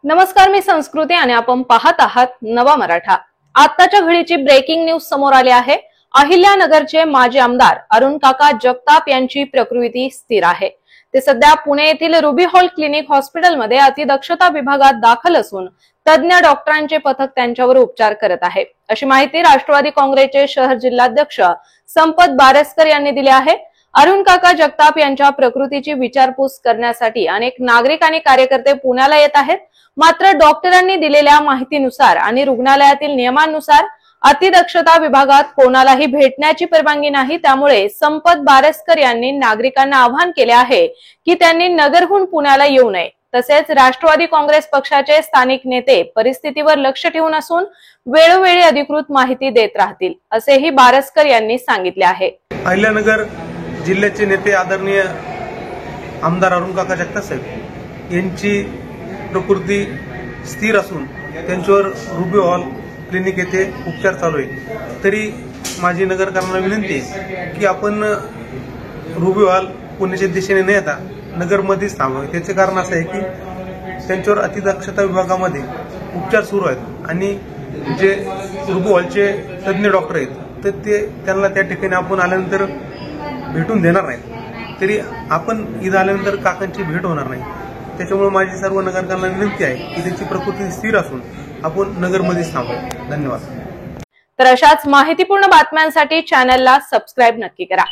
नमस्कार, मी संस्कृती आणि आपण पाहत आहात नवा मराठा। आताच्या घडीची ब्रेकिंग न्यूज समोर आली आहे। अहिल्यानगरचे माजी आमदार अरुण काका जगताप यांची प्रकृती स्थिर आहे। ते सध्या पुणे येथील रुबी हॉल क्लिनिक हॉस्पिटलमध्ये अतिदक्षता विभागात दाखल असून तज्ञ डॉक्टरांचे पथक त्यांच्यावर उपचार करत आहे, अशी माहिती राष्ट्रवादी काँग्रेसचे शहर जिल्हाध्यक्ष संपत बारसकर यांनी दिली आहे। अरुण काका जगताप यांच्या प्रकृतीची विचारपूस करण्यासाठी अनेक नागरिक आणि कार्यकर्ते पुण्याला येत आहेत। मात्र डॉक्टरांनी दिलेल्या माहितीनुसार आणि रुग्णालयातील नियमांनुसार अतिदक्षता विभागात कोणालाही भेटण्याची परवानगी नाही। त्यामुळे संपत बारसकर यांनी नागरिकांना आवाहन केले आहे की त्यांनी नगरहून पुण्याला येऊ नये। तसेच राष्ट्रवादी काँग्रेस पक्षाचे स्थानिक नेते परिस्थितीवर लक्ष ठेवून असून वेळोवेळी अधिकृत माहिती देत राहतील, असेही बारसकर यांनी सांगितले आहे। अहिल्यानगर जिल्ह्याचे नेते आदरणीय आमदार अरुण काका जगताप साहेब यांची प्रकृती स्थिर असून त्यांच्यावर रुबी हॉल क्लिनिक येथे उपचार चालू आहे। तरी माझी नगरकरांना विनंती आहे की आपण रुबी हॉल पुण्याच्या दिशेने न येता नगरमध्येच थांबावे। त्याचे कारण असं आहे की त्यांच्यावर अतिदक्षता विभागामध्ये उपचार सुरू आहेत आणि जे रुबी हॉलचे तज्ञ डॉक्टर आहेत तर ते त्यांना त्या ठिकाणी आपण आल्यानंतर भेटून देणार नाही। तरी आपण इथं आल्यानंतर काकांची भेट होणार नाही। त्याच्यामुळे माझी सर्व नगरकरांना विनंती आहे की त्याची प्रकृती स्थिर असून आपण नगरमध्येच थांबावे। धन्यवाद। तर अशाच माहितीपूर्ण बातम्यांसाठी चॅनलला सबस्क्राइब नक्की करा।